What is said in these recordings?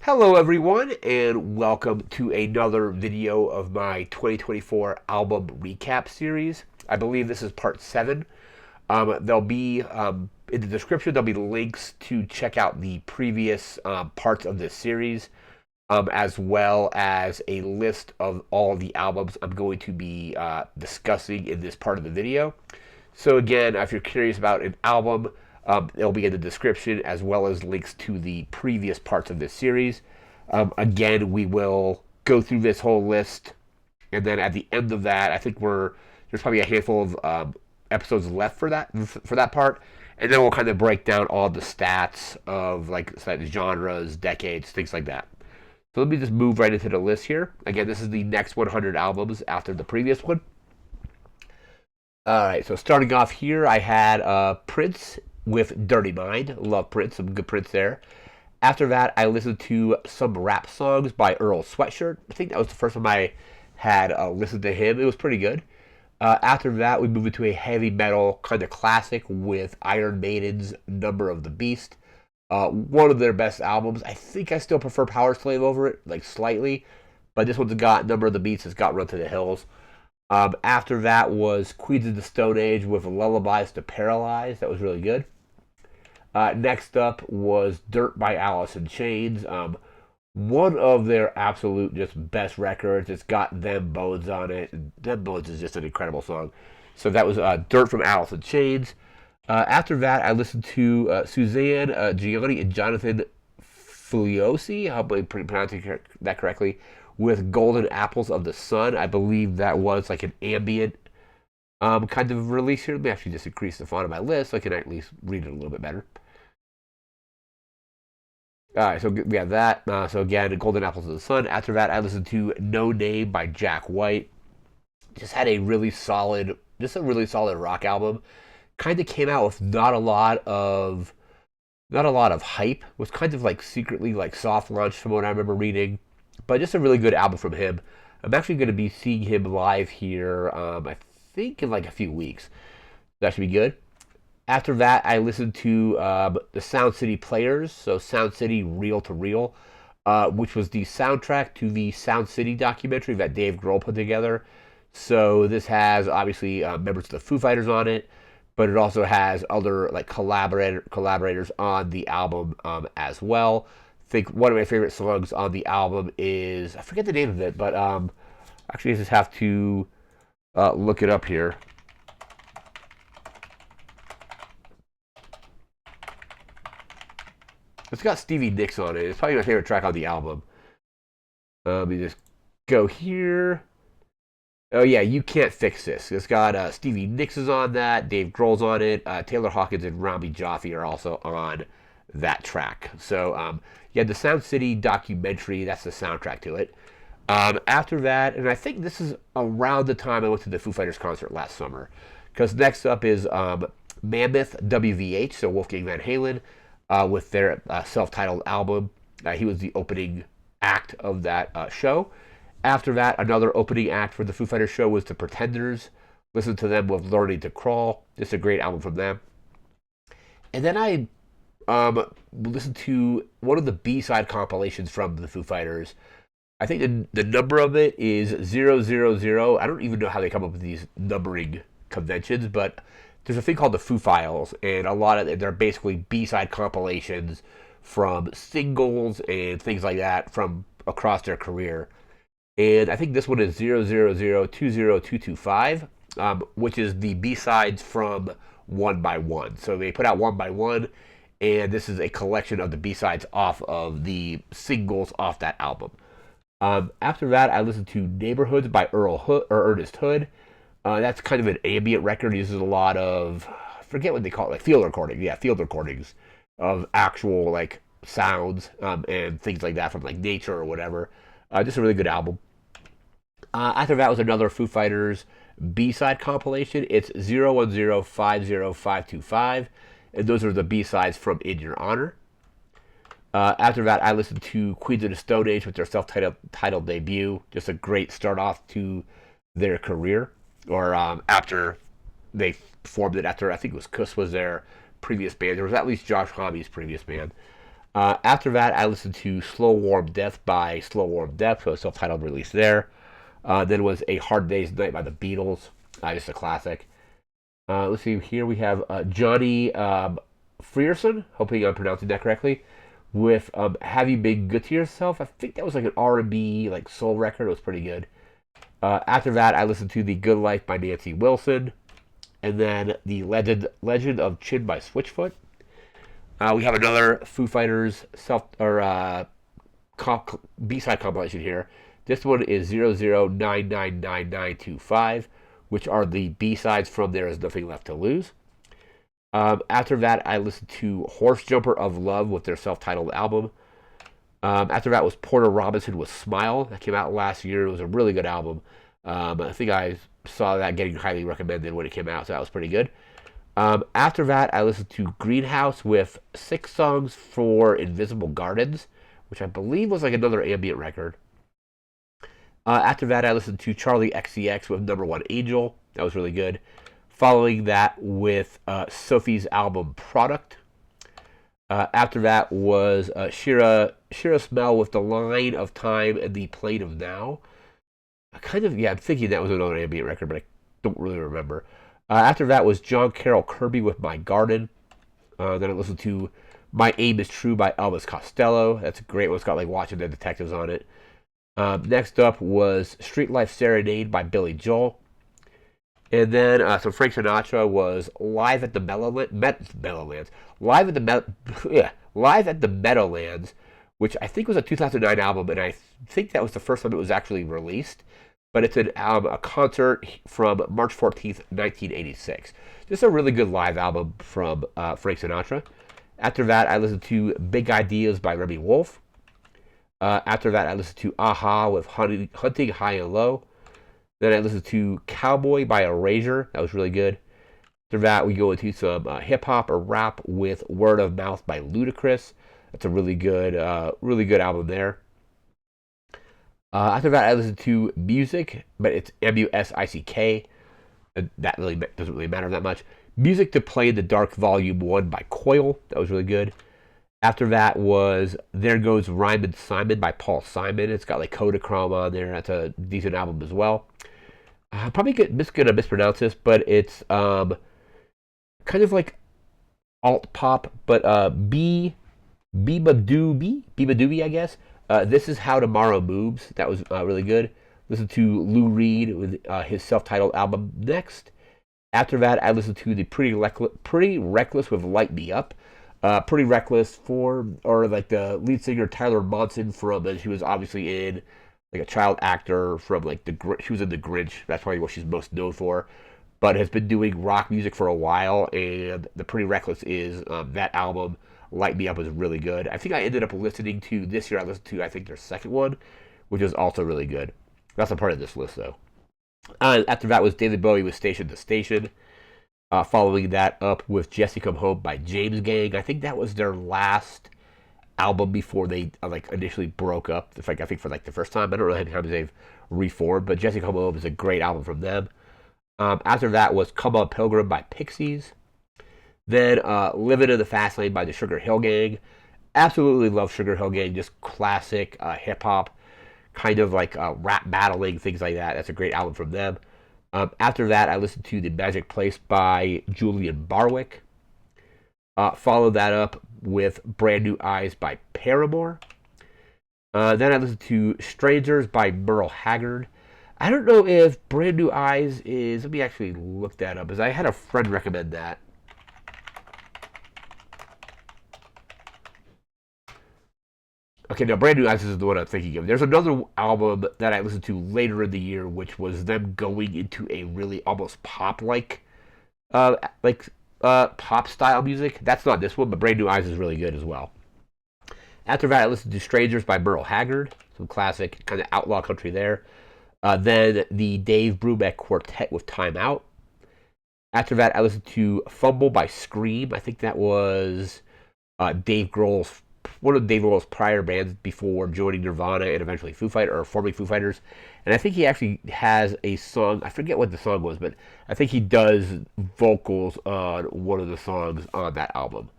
Hello everyone and welcome to another video of my 2024 album recap series. I believe this is part 7. There'll be in the description there'll be links to check out the previous parts of this series, as well as a list of all the albums I'm going to be discussing in this part of the video. So again, if you're curious about an album, it'll be in the description, as well as links to the previous parts of this series. Again, we will go through this whole list, and then at the end of that, I think there's probably a handful of episodes left for that part, and then we'll kind of break down all the stats of like genres, decades, things like that. So let me just move right into the list here. Again, this is the next 100 albums after the previous one. All right, so starting off here, I had Prince with Dirty Mind. Love Prince, some good Prince there. After that, I listened to some rap songs by Earl Sweatshirt. I think that was the first time I had listened to him. It was pretty good. After that, we moved into a heavy metal kind of classic with Iron Maiden's Number of the Beast. One of their best albums. I think I still prefer Power Slave over it, like slightly. But this one's got Number of the Beast. It's got Run to the Hills. After that was Queens of the Stone Age with Lullabies to Paralyze. That was really good. Next up was Dirt by Alice in Chains. One of their absolute just best records. It's got Them Bones on it. Them Bones is just an incredible song. So that was Dirt from Alice in Chains. After that, I listened to Suzanne, Gianni, and Jonathan Fitoussi. I hope I'm pronouncing that correctly. With Golden Apples of the Sun. I believe that was like an ambient kind of release here. Let me actually just increase the font of my list so I can at least read it a little bit better. Alright, so we have that. So again, Golden Apples of the Sun. After that, I listened to No Name by Jack White. Just had a really solid rock album. Kind of came out with not a lot of hype. Was kind of like secretly like soft launched from what I remember reading. But just a really good album from him. I'm actually going to be seeing him live here, I think in like a few weeks. That should be good. After that, I listened to the Sound City Players, so Sound City Reel to Reel, which was the soundtrack to the Sound City documentary that Dave Grohl put together. So this has obviously members of the Foo Fighters on it, but it also has other like collaborators on the album as well. I think one of my favorite songs on the album is, I forget the name of it, but actually I just have to look it up here. It's got Stevie Nicks on it. It's probably my favorite track on the album. Let me just go here. Oh yeah, You Can't Fix This. It's got Stevie Nicks is on that. Dave Grohl's on it. Taylor Hawkins and Rami Jaffe are also on that track. So yeah, the Sound City documentary, that's the soundtrack to it. After that, and I think this is around the time I went to the Foo Fighters concert last summer, because next up is Mammoth WVH, so Wolfgang Van Halen, with their self-titled album. He was the opening act of that show. After that, another opening act for the Foo Fighters show was the Pretenders. Listen to them with Learning to Crawl. Just a great album from them. And then I listened to one of the B-side compilations from the Foo Fighters. I think the number of it is 000. I don't even know how they come up with these numbering conventions, but there's a thing called the Foo Files, and a lot of they're basically B-side compilations from singles and things like that from across their career. And I think this one is 000-20225, which is the B-sides from One by One. So they put out One by One, and this is a collection of the B-sides off of the singles off that album. After that, I listened to Neighborhoods by Ernest Hood. That's kind of an ambient record. It uses a lot of, I forget what they call it, like field recording. Yeah, field recordings of actual like sounds and things like that from like nature or whatever. Just a really good album. After that was another Foo Fighters B-side compilation. It's 010-50525, and those are the B-sides from In Your Honor. After that, I listened to Queens of the Stone Age with their self-titled debut. Just a great start off to their career, or after they formed it. After I think it was Kuss was their previous band. There was at least Josh Homme's previous band. After that, I listened to Slow Warm Death by Slow Warm Death, so a self-titled release there. Then was A Hard Day's Night by the Beatles, just a classic. Let's see, here we have Johnnie Frierson, hoping I'm pronouncing that correctly, with Have You Been Good to Yourself? I think that was like an R&B, like soul record. It was pretty good. After that, I listened to The Good Life by Nancy Wilson, and then The Legend of Chin by Switchfoot. We have another Foo Fighters B-side compilation here. This one is 00999925, which are the B-sides from There Is Nothing Left to Lose. After that, I listened to Horse Jumper of Love with their self-titled album. After that was Porter Robinson with Smile. That came out last year. It was a really good album. I think I saw that getting highly recommended when it came out, so that was pretty good. After that, I listened to Greenhouse with 6 songs for Invisible Gardens, which I believe was like another ambient record. After that, I listened to Charlie XCX with Number One Angel. That was really good. Following that with Sophie's album Product. After that was Shira Smell with The Line of Time and The Plane of Now. I'm thinking that was another ambient record, but I don't really remember. After that was John Carroll Kirby with My Garden. Then I listened to My Aim Is True by Elvis Costello. That's a great one. It's got like Watching the Detectives on it. Next up was Street Life Serenade by Billy Joel. And then some Frank Sinatra was Live at the Meadowlands. Live at the Meadowlands, which I think was a 2009 album, and I think that was the first time it was actually released. But it's a concert from March 14th, 1986. Just a really good live album from Frank Sinatra. After that, I listened to Big Ideas by Remy Wolf. After that, I listened to Aha with Hunting High and Low. Then I listened to Cowboy by Erasure. That was really good. After that, we go into some hip-hop or rap with Word of Mouth by Ludacris. That's a really good album there. After that, I listened to Music, but it's Musick. That really doesn't really matter that much. Music to Play in the Dark Volume 1 by Coil. That was really good. After that was There Goes Ryman Simon by Paul Simon. It's got like Kodachrome on there. That's a decent album as well. I'm probably going to mispronounce this, but it's kind of like alt pop, but Biba Doobie, I guess. This Is How Tomorrow Moves. That was really good. Listen to Lou Reed with his self-titled album Next. After that, I listened to the Pretty Reckless with Light Me Up. Pretty Reckless or like the lead singer Tyler Monson from, and she was obviously in like a child actor from like she was in The Grinch. That's probably what she's most known for, but has been doing rock music for a while. And the Pretty Reckless is that album. Light Me Up was really good. I think I ended up listening to this year. I listened to their second one, which was also really good. That's a part of this list though. After that was David Bowie with Station to Station. Following that up with Jesse Come Home by James Gang. I think that was their last album before they initially broke up. I think for like the first time. I don't know how many times they've reformed, but Jesse Come Home is a great album from them. After that was Come On Pilgrim by Pixies. Then Living in the Fast Lane by the Sugar Hill Gang. Absolutely love Sugar Hill Gang. Just classic hip hop, kind of like rap battling, things like that. That's a great album from them. After that, I listened to The Magic Place by Julian Barwick. Followed that up with Brand New Eyes by Paramore. Then I listened to Strangers by Merle Haggard. I don't know if Brand New Eyes is... Let me actually look that up, because I had a friend recommend that. Okay, now Brand New Eyes is the one I'm thinking of. There's another album that I listened to later in the year, which was them going into a really almost pop-like, pop style music. That's not this one, but Brand New Eyes is really good as well. After that, I listened to Strangers by Merle Haggard, some classic kind of outlaw country there. Then the Dave Brubeck Quartet with Time Out. After that, I listened to Fumble by Scream. I think that was Dave Grohl's one of Dave Grohl's prior bands before joining Nirvana and eventually forming Foo Fighters. And I think he actually has a song, I forget what the song was, but I think he does vocals on one of the songs on that album.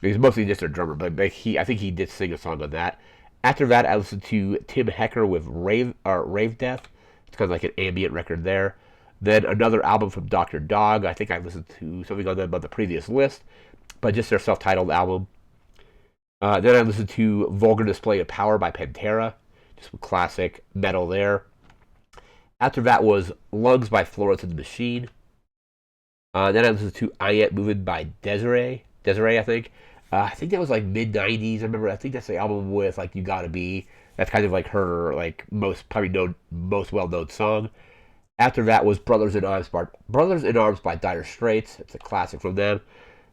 He's mostly just a drummer, but I think he did sing a song on that. After that, I listened to Tim Hecker with Rave Death. It's kind of like an ambient record there. Then another album from Dr. Dog. I think I listened to something on them on the previous list, but just their self-titled album. Then I listened to Vulgar Display of Power by Pantera. Just some classic metal there. After that was Lungs by Florence and the Machine. Then I listened to I Ain't Moving by Desiree, I think. I think that was like mid-90s. I think that's the album with like You Gotta Be. That's kind of like her like most well-known song. After that was Brothers in Arms by Dire Straits. It's a classic from them.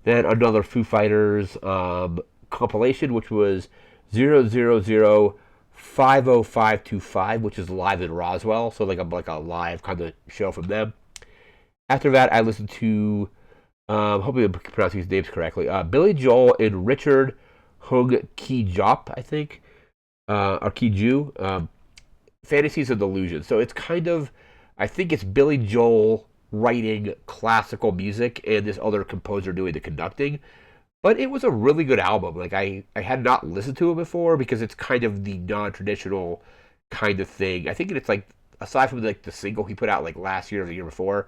Then another Foo Fighters compilation, which was 000-50525, which is live in Roswell. So like a live kind of show from them. After that, I listened to, hopefully I'm pronouncing these names correctly, Billy Joel and Richard Hung Ki Jop, I think, or Ki Ju, Fantasies and Delusions. So it's kind of, I think it's Billy Joel writing classical music and this other composer doing the conducting. But it was a really good album. Like I had not listened to it before because it's kind of the non-traditional kind of thing. I think it's like, aside from like the single he put out like last year or the year before,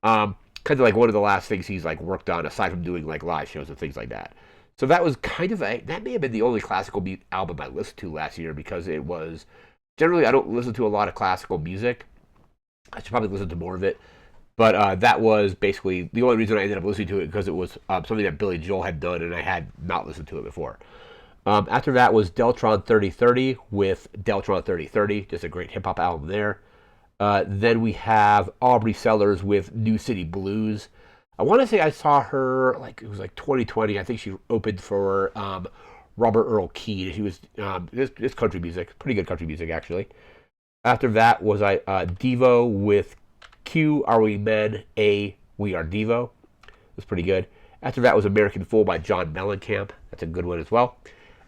kind of like one of the last things he's like worked on aside from doing like live shows and things like that. So that was kind of that may have been the only classical album I listened to last year because it was generally I don't listen to a lot of classical music. I should probably listen to more of it. But that was basically the only reason I ended up listening to it because it was something that Billy Joel had done and I had not listened to it before. After that was Deltron 3030 with Deltron 3030, just a great hip hop album there. Then we have Aubrey Sellers with New City Blues. I want to say I saw her like it was like 2020. I think she opened for Robert Earl Keen. She was this country music, pretty good country music actually. After that was Devo with Q, Are We Men? A, We Are Devo. It was pretty good. After that was American Fool by John Mellencamp. That's a good one as well.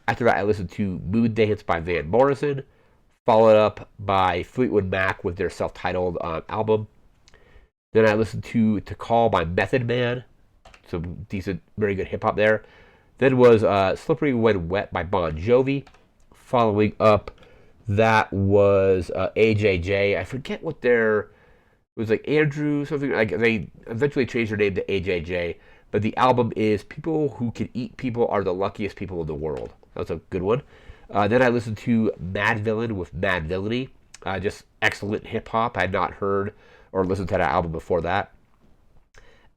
After that, I listened to Moon Dance by Van Morrison, followed up by Fleetwood Mac with their self-titled album. Then I listened to Call by Method Man. Some decent, very good hip-hop there. Then was Slippery When Wet by Bon Jovi. Following up, that was AJJ. I forget what their... It was like Andrew something. Like they eventually changed their name to AJJ, but the album is People Who Can Eat People Are the Luckiest People in the World. That was a good one. Then I listened to Mad Villain with Mad Villainy. Just excellent hip hop. I had not heard or listened to that album before that.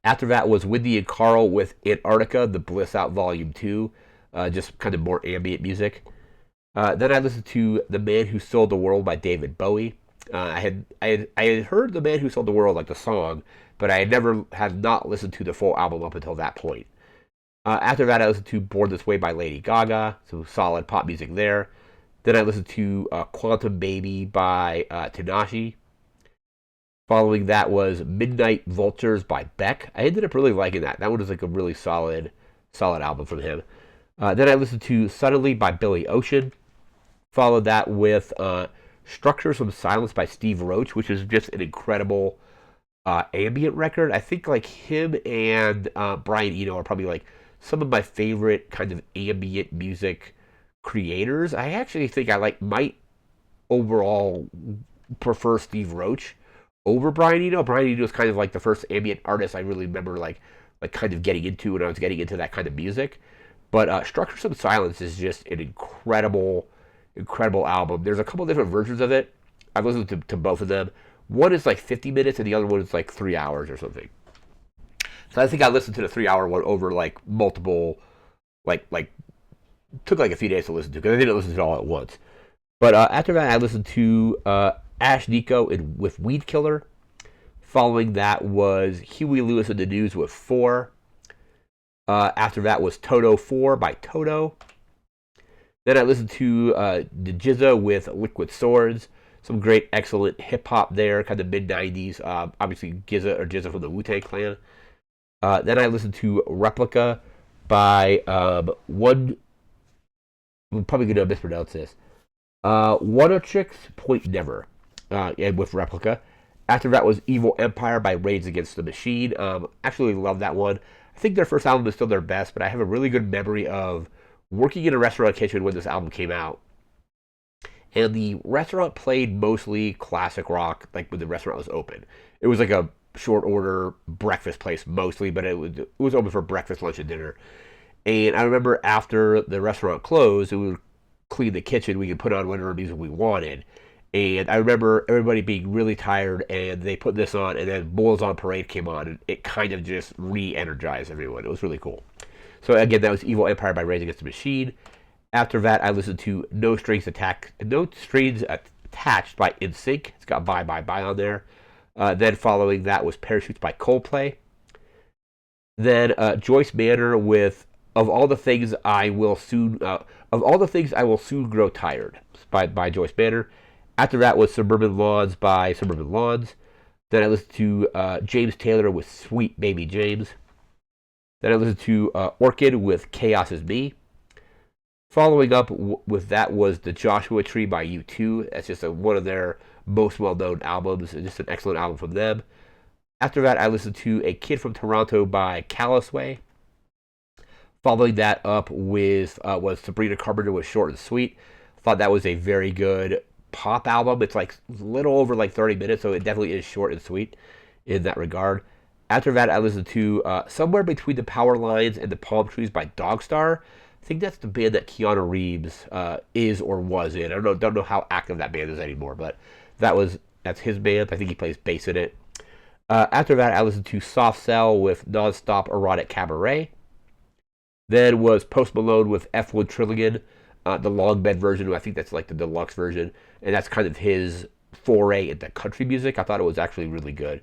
After that was Windy and Carl with Antarctica, The Bliss Out Volume 2. Just kind of more ambient music. Then I listened to The Man Who Sold the World by David Bowie. I had heard The Man Who Sold the World, like the song, but I had not listened to the full album up until that point. After that, I listened to Born This Way by Lady Gaga, some solid pop music there. Then I listened to Quantum Baby by Tinashe. Following that was Midnight Vultures by Beck. I ended up really liking that. That one was like a really solid album from him. Then I listened to Suddenly by Billy Ocean. Followed that with Structures from Silence by Steve Roach, which is just an incredible ambient record. I think like him and Brian Eno are probably like some of my favorite kind of ambient music creators. I actually think I might overall prefer Steve Roach over Brian Eno. Brian Eno is kind of like the first ambient artist I really remember like kind of getting into when I was getting into that kind of music. But Structures from Silence is just an incredible album. There's a couple different versions of it. I've listened to both of them. One is like 50 minutes and the other one is like 3 hours or something. So I think I listened to the 3 hour one over like multiple, like took like a few days to listen to because I didn't listen to it all at once. But after that I listened to Ash Nico with Weed Killer. Following that was Huey Lewis and the News with 4. After that was Toto 4 by Toto. Then I listened to the Jizza with Liquid Swords. Some great, excellent hip-hop there, kind of mid-90s. Obviously, Jizza from the Wu-Tang Clan. Then I listened to Replica by I'm probably going to mispronounce this. One-O-Chicks Point Never, and with Replica. After that was Evil Empire by Rage Against the Machine. Actually love that one. I think their first album is still their best, but I have a really good memory of working in a restaurant kitchen when this album came out. And the restaurant played mostly classic rock, like when the restaurant was open. It was like a short order breakfast place mostly, but it was open for breakfast, lunch, and dinner. And I remember after the restaurant closed, we would clean the kitchen. We could put on whatever music we wanted. And I remember everybody being really tired, and they put this on, and then Bulls on Parade came on, and it kind of just re-energized everyone. It was really cool. So again, that was Evil Empire by Rage Against the Machine. After that, I listened to No Strings Attached by NSYNC. It's got Bye Bye Bye on there. Then following that was Parachutes by Coldplay. Then Joyce Manor with Of All the Things I Will Soon Grow Tired by Joyce Manor. After that was Suburban Lawns by Suburban Lawns. Then I listened to James Taylor with Sweet Baby James. Then I listened to Orchid with Chaos Is Me. Following up with that was The Joshua Tree by U2. That's just one of their most well-known albums. Just an excellent album from them. After that, I listened to A Kid from Toronto by Callous Way. Following that up with was Sabrina Carpenter with Short and Sweet. Thought that was a very good pop album. It's like a little over like 30 minutes, so it definitely is short and sweet in that regard. After that, I listened to Somewhere Between the Power Lines and the Palm Trees by Dogstar. I think that's the band that Keanu Reeves is or was in. I don't know how active that band is anymore, but that's his band. I think he plays bass in it. After that, I listened to Soft Cell with Nonstop Erotic Cabaret. Then was Post Malone with F1 Trillion, the long bed version. I think that's like the deluxe version, and that's kind of his foray into country music. I thought it was actually really good.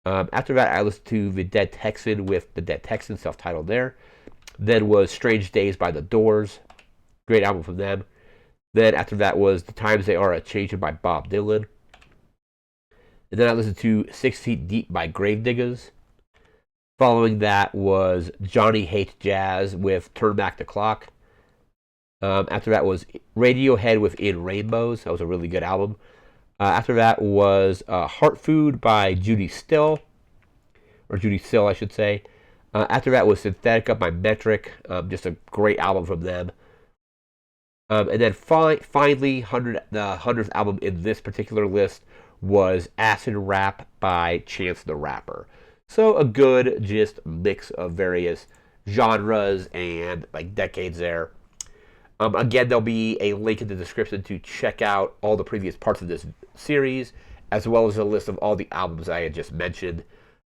After that, I listened to The Dead Texan with The Dead Texan, self-titled there. Then was Strange Days by The Doors. Great album from them. Then after that was The Times They Are A-Changin' by Bob Dylan. And then I listened to 6 Feet Deep by Gravediggers. Following that was Johnnie Hates Jazz with Turn Back the Clock. After that was Radiohead with In Rainbows. That was a really good album. After that was Heart Food by Judy Still. Or Judy Still, I should say. After that was Synthetica by Metric. Just a great album from them. And then finally, the 100th album in this particular list was Acid Rap by Chance the Rapper. So a good just mix of various genres and like decades there. Again, there'll be a link in the description to check out all the previous parts of this series, as well as a list of all the albums I had just mentioned.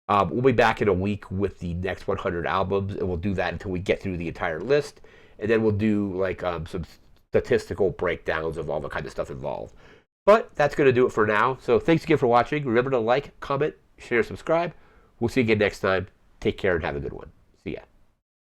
We'll be back in a week with the next 100 albums, and we'll do that until we get through the entire list. And then we'll do like some statistical breakdowns of all the kind of stuff involved. But that's going to do it for now. So thanks again for watching. Remember to like, comment, share, subscribe. We'll see you again next time. Take care and have a good one. See ya.